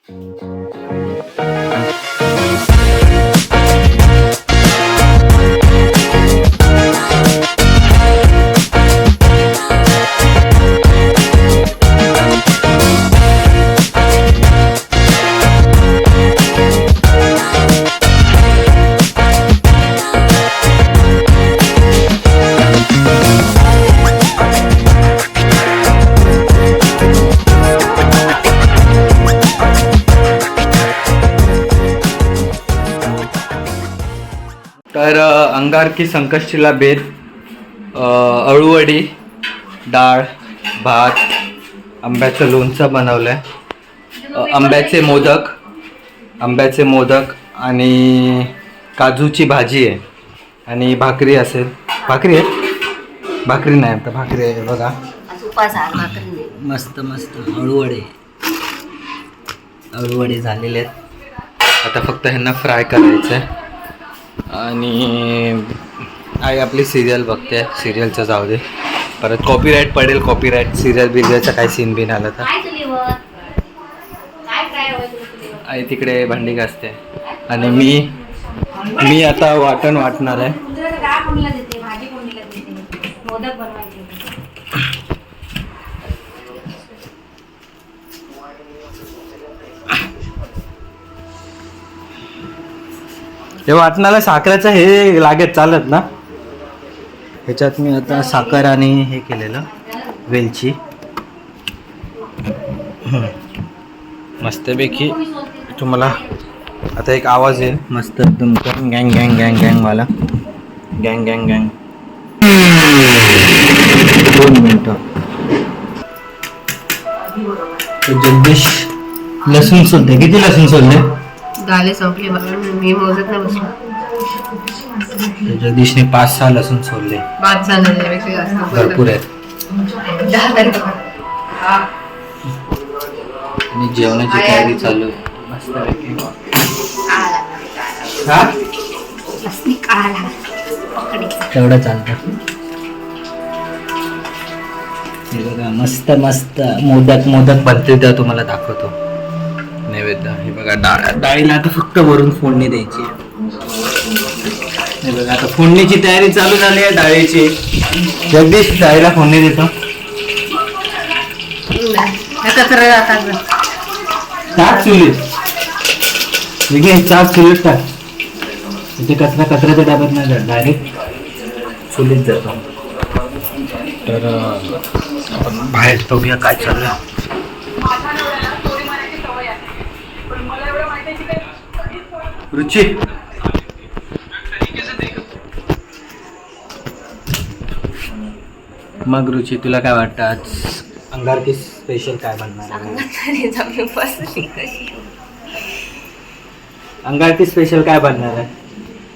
तर अंगारकी संकष्टीला बेत, अळूवडी, डाळ, भात, आंब्याचं लोणचं बनवलं आहे, आंब्याचे मोदक आणि काजूची भाजी आहे आणि भाकरी असेल. भाकरी आहे? भाकरी नाही आता, भाकरी आहे बघा. मस्त मस्त अळूवडे झालेले आहेत. आता फक्त ह्यांना फ्राय करायचं आहे. आणि आई आपली सिरियल बघते, सिरियलचं जाऊ दे, परत कॉपीराईट पडेल. कॉपीराईट सिरियल बिरियलचा काय सीन बिन आला तर. आई तिकडे भांडी घासते आणि मी आता वाटण वाटणार आहे. हे वाटणाला साखरेचं हे लागेल, चालत ना. ह्याच्यात मी आता साखर आणि हे केलेलं वेलची मस्तपैकी. तुम्हाला आता एक आवाज येईल मस्त एकदम गँग गँग गँग गँगवाला, गँग गँग गँग. 2 मिनटं. जगदीश लसूण सोलते. किती लसूण सोलले? गाले संपले मी मोजत नाही बसलो. जगदीशने 5-6 लसूण सोलले. 5-6 नाही, भरपूर आहेत. आणि जेवणाची तयारी चालू आहे मस्तपैकी. तेवढं चालतं. मस्त मस्त मोदक बनते त्या तुम्हाला दाखवतो नैवेद्य. हे बघा डाळीला आता फक्त वरून फोडणी द्यायची. हे बघा आता फोडणीची तयारी चालू झाली आहे डाळीची. जगदीश डाळीला फोडणी देतो. टाक चुलीत, चाक चुलीत टाक. इथे कचऱ्याच्या डब्यात नाही जात, डायरेक्ट चुलीत जातो. तर आपण बाहेर बघूया काय चालू आहे. रुची, मग रुची तुला काय वाटतं आज अंगारकी स्पेशल काय बनणार आहे? अंगारकी स्पेशल काय बनणार आहे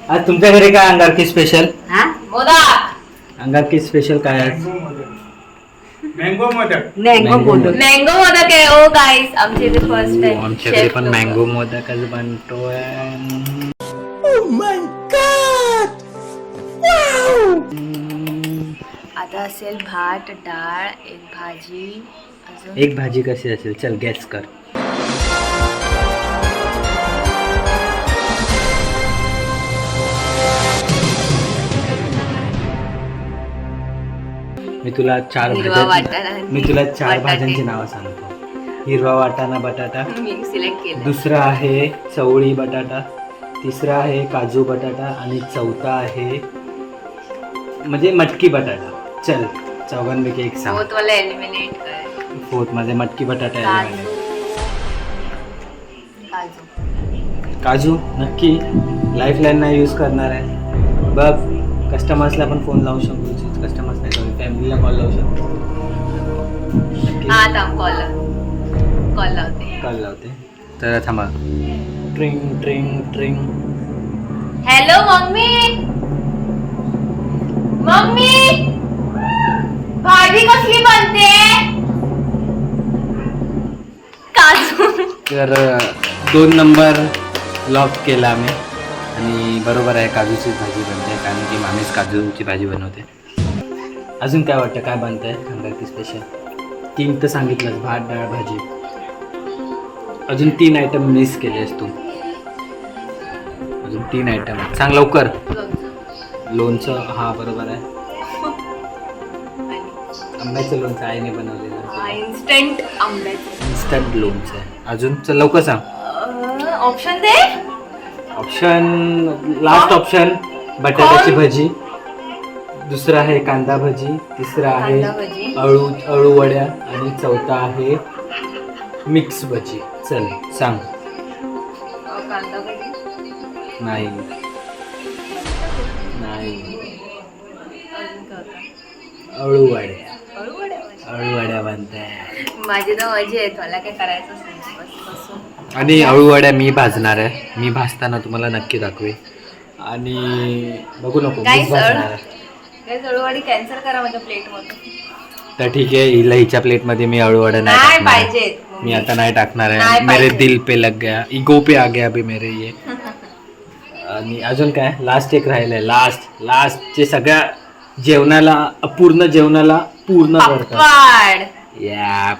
आज तुमच्या घरी? काय अंगारकी स्पेशल? अंगारकी स्पेशल काय आहे? मँगो मोदक आहे. ओ गाईस, आमच्या इथे फर्स्ट टाइम आमच्याकडे पण मँगो मोदकच बनतोय. आता असेल भात, डाळ, एक भाजी. एक भाजी कशी असेल? चल गॅस कर. मी तुला चार भाज्यांची नावं सांगतो. हिरवा वाटाणा बटाटा, सिलेक्ट केलं. दुसरा आहे चवळी बटाटा, तिसरा आहे काजू बटाटा आणि चौथा आहे म्हणजे मटकी बटाटा. चल चौघांपैकी एक सांग. फोर्थ मध्ये मटकी बटाटा आहे. काजू नक्की. लाईफलाईन नाही यूज करणार आहे बघ. कस्टमर्सला पण फोन लावू शकतो. कस्टमर्स नाही करू, फॅमिलीला कॉल लावू शकतो. कॉल लावते. तर थांबा. ट्रिंग ट्रिंग ट्रिंग. Hello mummy. भाजी कसली बनते? काजू. तर 2 नंबर लॉक केला आम्ही आणि बरोबर आहे, काजूचीच भाजी बनते कारण की मामीच काजूची भाजी बनवते. अजून काय वाटतं काय बनतंय अंगारकी स्पेशल? 3 तर सांगितलंच, भात डाळ भाजी. अजून 3 आयटम मिस केलेस तू. अजून 3 आयटम सांग लवकर. लोणचं, हा बरोबर आहे. आंब्याचं लोणचं आईने बनवलेलं. इन्स्टंट आंब्याचं इन्स्टंट लोणचं आहे. अजून चल लवकर सांग. ऑप्शन दे. ऑप्शन लास्ट ऑप्शन बटाट्याची भजी, दुसरा आहे कांदा भजी, तिसरा आहे कांदा भजी. अळू वड्या आणि चौथा आहे मिक्स भजी. चल सांग. कांदा भजी. नाही नाही अजून काय होतं? अळू वड्या. अळूवड्या. अळू वड्या बनताय. माझी तर मजा आहेत, मला काय करायचंच नाही, बस बसून. आणि अळू वड्या मी भाजणार आहे. मी भाजताना तुम्हाला नक्की दाखवे. आणि बघू नको काय मीच भाजणार आहे. काय अळूवडी कॅन्सल करा माझ्या प्लेट मधून. तर ठीक आहे, हिच्या प्लेटमध्ये मी अळू वड्या नाही नाही टाकणार आहे. पाहिजेत. मी आता नाही टाकणार नाही आहे. मेरे पाहिजे. दिल पे लग गया, ईगो पे आ गया अभी मेरे ये. आणि अजून काय लास्ट एक राहिलंय. लास्टचे सगळ्या जेवणाला अपूर्ण जेवणाला पूर्ण करतात. पापड. या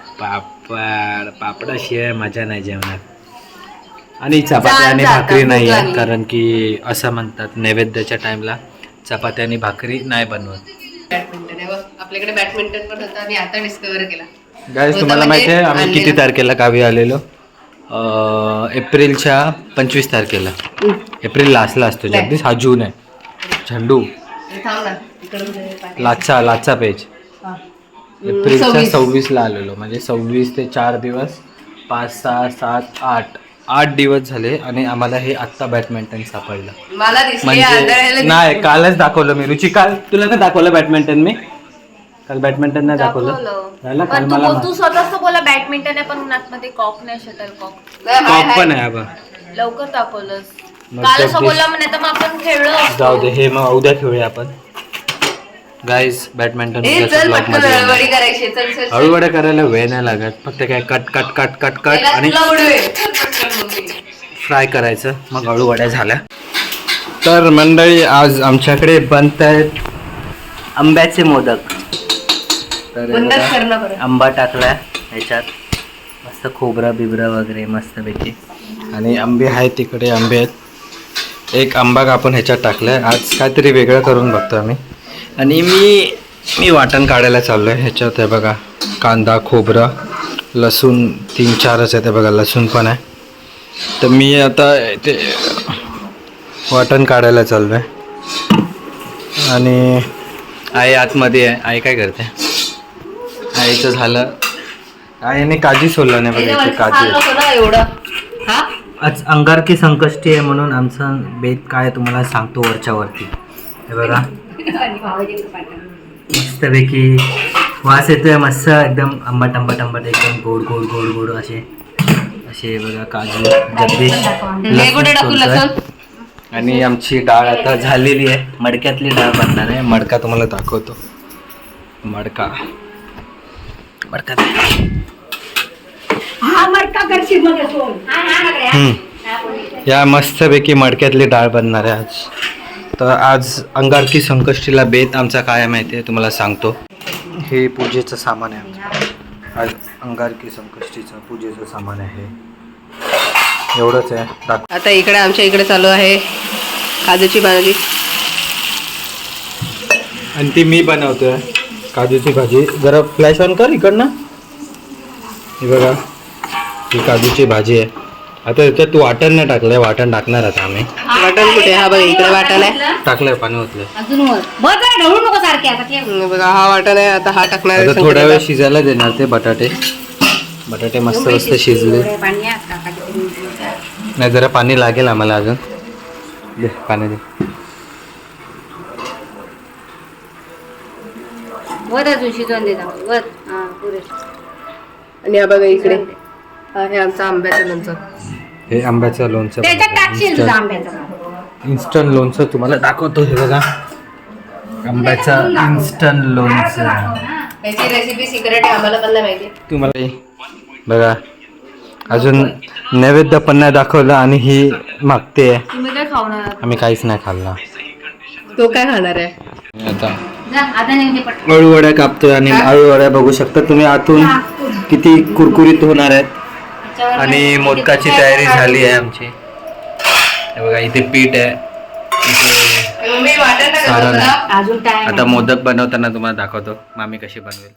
पापडाशिवाय मजा नाही जेवणात. आणि चपाती आणि जाता, भाकरी भूक नाही आहे, लागली. कारण की असं म्हणतात नैवेद्याच्या टाइमला चपाती आणि भाकरी नाही बनवत. बॅडमिंटन आहे बघ. आपल्याकडे बॅडमिंटन पण होतं आणि आता डिस्कवर केला. गाईज होतं तुम्हाला म्हणजे माहिती आहे आम्ही आणलेलं. किती तारखेला गावी आलेलो? एप्रिलच्या 25 तारखेला. एप्रिल लास्टला असतो जगदीश. हा जून आहे. झेंडू थांब ना, इकडून जे पाठी. लाचा पेज. हा. एप्रिलच्या 26. 26ला आलेलो. म्हणजे 26 ते 4 दिवस, 5, 6, 7, 8 दिवस झाले. आणि आम्हाला हे आत्ता बॅडमिंटन सापडलं. मला दिसली म्हणजे आंधळ्याला नाही, कालच दाखवलं मी. रुची काल तुला नाही दाखवलं बॅडमिंटन मी? काल बॅडमिंटन नाही दाखवलं. झालं काल पण मला तू स्वतःच तर बोला बॅडमिंटन आहे, पण आतमध्ये कॉक नाही, शटल कॉक. नाही, हाय, कॉक पण हाय. आहे बा. लवकर दाखवलंस. मग काल असं जगदीश- बोलला म्हणे तर मग आपण खेळलो असतो. जाऊ दे, हे मग उद्या खेळूया आपण. गाईज बॅडमिंटन ए, चल पटकन हळूहळू करायची. चल चल, चल. हळूहळू करायला वेळ नाही लागत. फक्त काय cut cut cut cut cut याला आणि तुला उडवेल. चल पटकन मम्मी. फ्राय करायचं. मग अळूवड्या झाल्या. तर मंडळी आज आमच्याकडे बनत आहेत आंब्याचे मोदक. तर हे बंदच बघा, कर ना बरं. आंबा टाकलाय ह्याच्यात. मस्त खोबरा बिबरा वगैरे मस्तपैकी. आणि आंबे आहेत तिकडे, आंबे आहेत. एक आंबा आपण ह्याच्यात टाकलाय. आज काहीतरी वेगळं करून बघतो आम्ही. आणि मी वाटण काढायला चाललो आहे. ह्याच्यात आहे बघा कांदा, खोबरं, लसूण 3-4च आहे. ते बघा लसूण पण आहे. तर मी आता ते वाटण काढायला चाललो आहे. आणि आई आतमध्ये आहे. आई काय करते? आईचं झालं. आईने काजी सोडलं नाही बघा. इथे काजी आहे. नको ना एवढं. हा आज अंगारकी संकष्टी आहे म्हणून आमचा बेत काय तुम्हाला सांगतो वरच्या वरती. हे बघा मस्तपैकी वास येतोय मस्त एकदम आंबट आंबट आंबट एकदम गोड गोड गोड गोड असे बघा काजू जगदीश हे कुठे टाकू लसूण लसूण? सोलतोय. आणि आमची डाळ आता झालेली आहे. मडक्यातली डाळ बनणार आहे. मडका तुम्हाला दाखवतो. मडका या मस्तपैकी मडक्यातली डाळ बनणार आहे आज. तर आज अंगारकी संकष्टीला बेत आमचा काय माहिती आहे तुम्हाला सांगतो. हे पूजेचं सामान आहे आमचं. आज अंगारकी संकष्टीचं पूजेचं सामान आहे. एवढंच आहे. आता इकडे आमच्या इकडे चालू आहे काजूची भाजी. आणि ती मी बनवतोय काजूची भाजी. जरा फ्लॅश ऑन कर इकडनं. हे बघा ही काजूची भाजी आहे. आता याच्यात तू वाटण नाही टाकलंय. वाटण टाकणार आता आम्ही. वाटण कुठे? हा बघा इकडे वाटण आहे. टाकलंय पाणी ओतलंय. बघा हा वाटण आहे. आता हा टाकणार आहे आता थोडा वेळ संकटाला. शिजायला देणार ते बटाटे. बटाटे मस्त मस्त शिजले. नाही जरा पाणी लागेल आम्हाला अजून. दे पाणी दे. आणि हा बघा इकडे हा आहे आमचा आंब्याचं लोणचं. हे आंब्याचं लोणचं इन्स्टंट लोणचं तुम्हाला दाखवतो. हे बघा आंब्याचं इन्स्टंट लोणचं. याची रेसिपी सिक्रेट आहे, आम्हाला पण नाही माहिती. तुम्हाला बघा अजून नैवेद्य पण नाही दाखवलं आणि ही मागते. तुम्ही काय खावणार आहात? आम्ही काहीच नाही खाल्ला. तो काय खाणार आहे? आता अळूवड्या कापतोय. आणि अळूवड्या बघू शकता तुम्ही आतून किती कुरकुरीत होणार आहेत. आणि मोदकाची तयारी झाली आहे आमची. हे बघा इथे पीठ आहे, इथे मम्मी वाटण टाका सारण जरा. आहे. अजून टाइम आता मोदक बनवताना तुम्हाला दाखवतो मामी कशी बनवेल.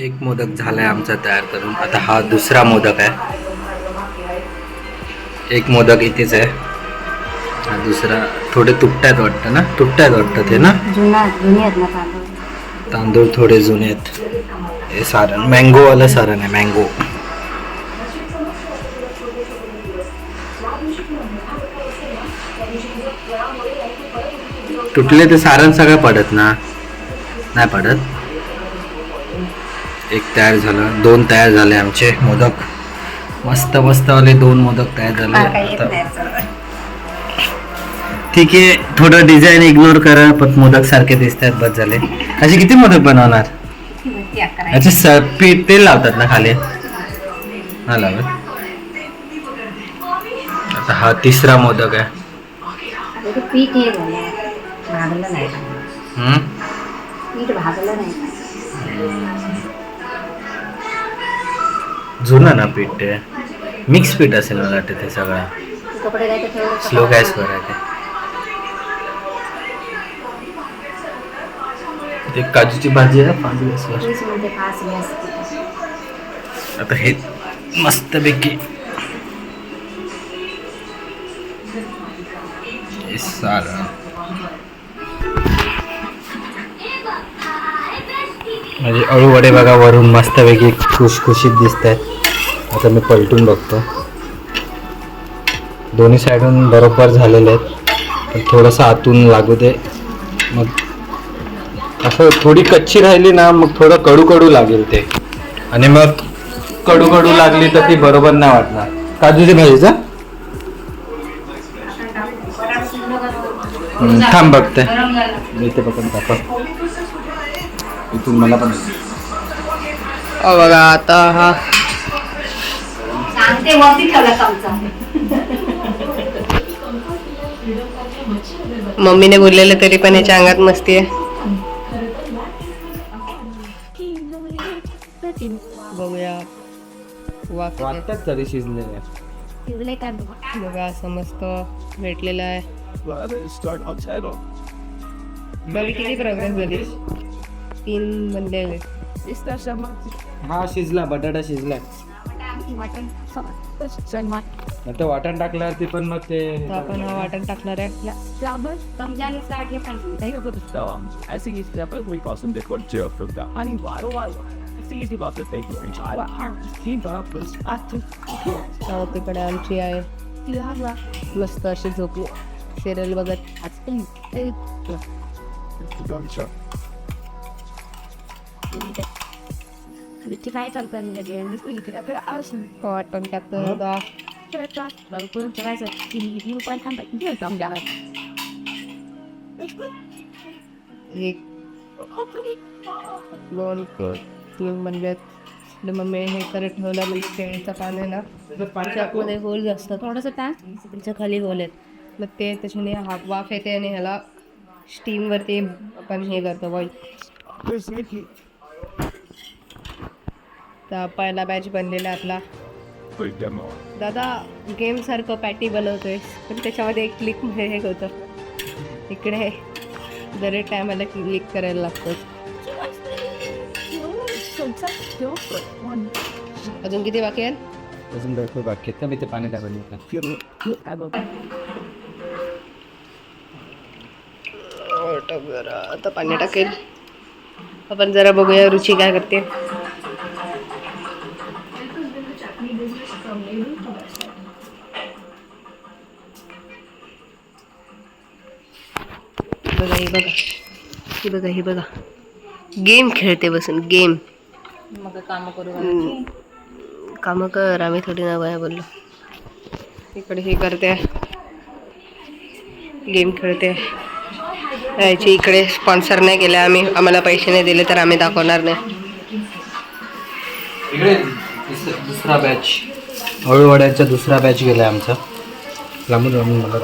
एक मोदक झालाय आमचा तयार करून. आता हा दुसरा मोदक आहे. एक मोदक इथेच आहे, हा दुसरा. थोडे तुटतायत वाटतं ना, तुटतायत वाटतं ते ना, जुनी आहेत ना तांदूळ. तांदूळ थोडे जुने आहेत. हे सारण मँगोवालं सारण आहे, मँगो. तुटले ते सारण सगळं पडत ना, नाही पडत. एक तयार झालं, दोन तयार झाले आमचे मोदक. मस्त मस्त वाले 2 मोदक तयार झाले. आता ठीक आहे, थोडं डिझाईन इग्नोर करा, पण मोदक सारखे दिसत आहेत, बस झाले. असे किती मोदक बनवणार? अच्छा, पीठ तेल लावतात ना खाली, हा लावत. आता हा तिसरा मोदक आहे. पीठ हे भागलं नाही, पीठ भागलं नाही. जुनं ना पीठ, ते मिक्स पीठ असेल मला वाटतं ते सगळं. कपडे काय तर स्लो गॅसवर आहे ते. काजूची भाजी आहे 5 गॅसवर. 30 मिनिटे 5 गॅस. आता हे मस्तपैकी हे सारण म्हणजे अळूवडे बघा वरून मस्तपैकी खुशखुशीत दिसत आहेत. आता मी पलटून बघतो. दोन्ही साईडून बरोबर झालेले आहेत, पण थोडंसं आतून लागू दे. मग असं थोडी कच्ची राहिली ना, मग थोडं कडू कडू लागेल ते, आणि मग कडू कडू लागली तर ती बरोबर नाही वाटणार. काजूची भाजीचा थांब बघते मी, इथे पकडून टाका इथून मला पण. बघा आता हा सांगते वरती ठेवला चमचा. मम्मीने बोललेलं तरी पण ह्याच्या अंगात मस्ती आहे. बघूया वाटतात तरी शिजलेले. बघा असं मस्त भेटलेलं आहे. बघी किती प्रोग्रेस झाली. 3 बनले. हा शिजला, बटाटा शिजला. आता वाटण टाकल्यावरती पण मग ते तर आपण हा वाटण टाकणार आहे. तिकडे आमची आहे मस्त अशी झोपली सिरियल बघत. काय चालतं वाटण टाकतो आता. एक 2 3 बनल्यात. मम्मी हे करत ठेवलं म्हणजे केळीचं पान आहे ना, त्यामध्ये होल असतं थोडंसं त्याच्या खाली होल आहेत, मग ते त्याच्याने वाफ येते आणि ह्याला स्टीमवरती आपण हे करतो बॉईल. तर पहिला बॅच बनलेला आपला. दादा गेम सारखं पॅटी बनवतोय, पण त्याच्यामध्ये एक क्लिक हे होतं, इकडे दरेक टायमाला क्लिक करायला लागतं. अजून किती बाकी आहेत? अजून भरपूर बाकी आहेत. मी ते पाणी टाकलं. आता पाणी टाकेल. आपण जरा बघूया रुची काय करते. बघा ही बघा गेम खेळते बसून गेम. मग काम करू काम कर, आम्ही थोडी ना बाया बोललो. इकडे हे करते गेम खेळते. याची इकडे स्पॉन्सर नाही केले आम्ही, आम्हाला पैसे नाही दिले तर आम्ही दाखवणार नाही. इकडे दुसरा बॅच अळूवड्याचा दुसरा बॅच गेलाय आमचा. लांबून लांबून मला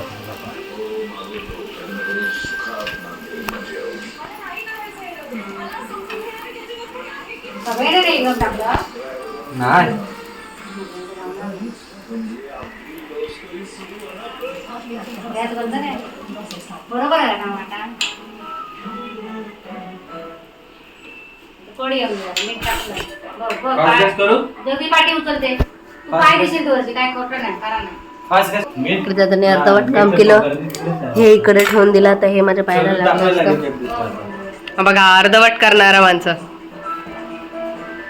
नाही बरोबर आहे ना वाटा कोणी मीठ टाकलं जल्दी पाठी उचलते काय दिसेल तुझी काय खोटं नाही करा नाही. इकडे दादाने अर्धवट काम केलं, हे इकडे ठेवून दिलं. तर हे माझ्या पायाला लागलं असतं. बघा अर्धवट करणारा माणसं.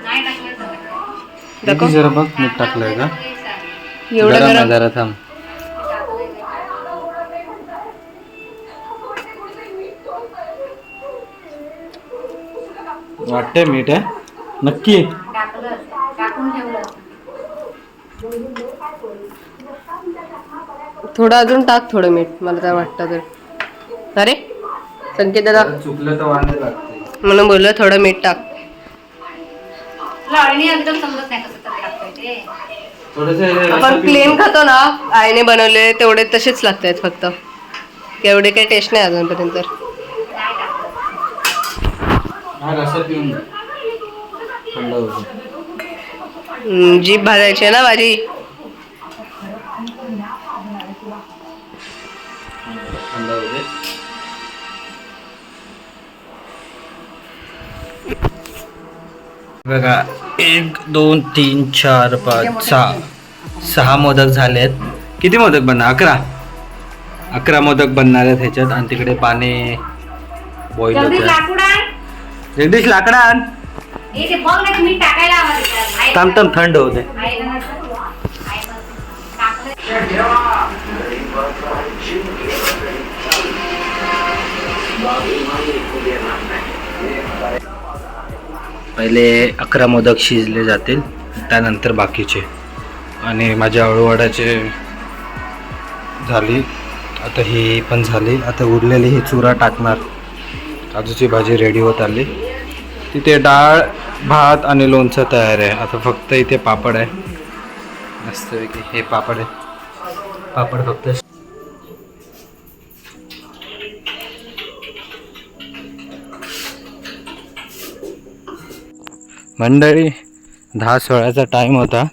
नाही टाकलं किती जरा बघ मीठ टाकलंय का एवढं जरा गरम जरा थांब. वाटतंय मीठ आहे नक्की. टाकलं टाकून ठेवलं. थोडं अजून टाक, थोडं मीठ, मला तर वाटतं तर. अरे संकेत दादा चुकलं तर वांदे लागते म्हणून बोललो थोडं मीठ टाक. लावणी एकदम समजत नाही कसं तर टाकतंय ते. आपण प्लेन खातो ना आईने बनवले तेवढे तसेच लागतात फक्त, एवढे काही टेस्ट नाही अजूनपर्यंत. थंड होतं. जीभ भाजायची आहे ना माझी. थंड होते. बघा 1 2 3 4 5 6 मोदक झालेत. किती मोदक बनणार? 11 मोदक बनणार आहेत ह्याच्यात. आणि तिकडे पाणी बॉईल जल्दी होतं. लाकूड आण. जगदीश लाकडा आण. हे ते बघ ना मीठ टाकायला आवाज थांब थंड होते. पहिले 11 मोदक शिजले जातील, त्यानंतर बाकीचे. आणि माझ्या अळूवड्याचे झाली, आता ही पण झाली. आता उरलेली ही चुरा टाकणार. काजूची भाजी रेडी होत आली. तिथे डाळ भात आणि लोणचं तयार आहे. आता फक्त इथे पापड आहे मस्तपैकी. हे पापड आहे, पापड फक्त. मंडळी 10-16चा टाईम होता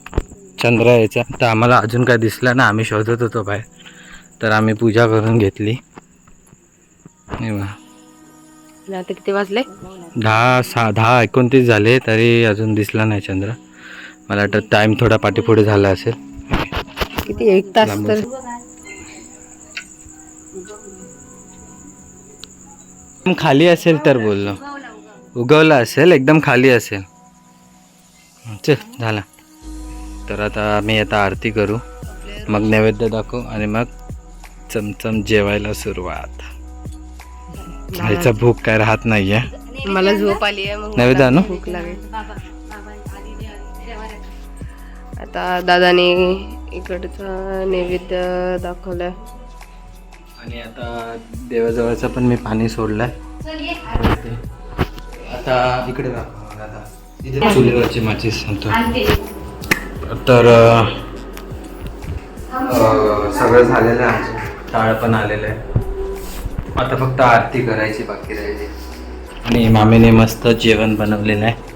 चंद्र यायचा, तर आम्हाला अजून काय दिसला ना. आम्ही शोधत होतो बाहेर, तर आम्ही पूजा करून घेतली. आता किती वाजले? 10:29 झाले तरी अजून दिसला नाही चंद्र. मला वाटतं टाईम थोडा पाठीपुढे झाला असेल. किती 1 तास तर. खाली असेल तर बोललो, उगवला असेल, एकदम खाली असेल. चल झाला. तर आता आरती करू, मग नैवेद्य दाखवू आणि मग चमचम जेवायला सुरुवात. ह्याचा भूक काय राहत नाहीये. मला झोप आली आहे, मग नैवेद्य आणू? भूक लागेल. आता दादाने इकडचा नैवेद्य दाखवलाय. आणि आता देवाजवळचं पण मी पाणी सोडलंय. आता इकडे दाखव. आता इथे चुलीवरची माचीस सांगतो. तर सगळं झालेलं आहे आमचं. टाळ पण आलेलं आहे. आता फक्त आरती करायची बाकी राहिली. आणि मामीने मस्त जेवण बनवलेलं आहे.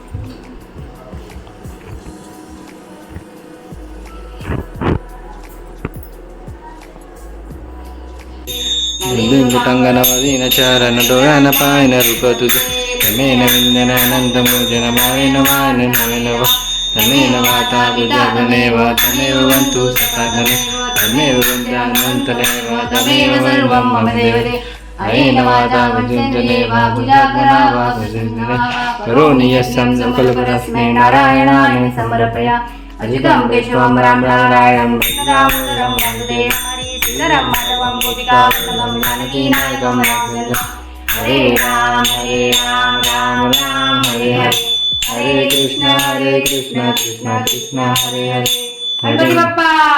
लिंगुटंगनवदीन चरण डोळ्यान पायन रूप तुझे तमेन विंदनानंद मोजन मायन मान नवनव तमेन वाता विदर्भनेव तमेव वन्तु सकाधने तमेव वन्द्यानन्तनेव तमेव सर्वं मम देवते अनेन वाता विजुञ्जनेव भुजागना वा भुजन्ने करोमि यस्सं कल्परस्मै नारायणाय समर्पया अजितं केशवं रामनारायणं दामोदरं वन्दे हरिं माधवं गोपिकावल्लभं जानकीनायकं रामचन्द्रं हरे राम राम राम हरे हरे हरे कृष्णा कृष्णा कृष्णा हरे हरे गणपती बाप्पा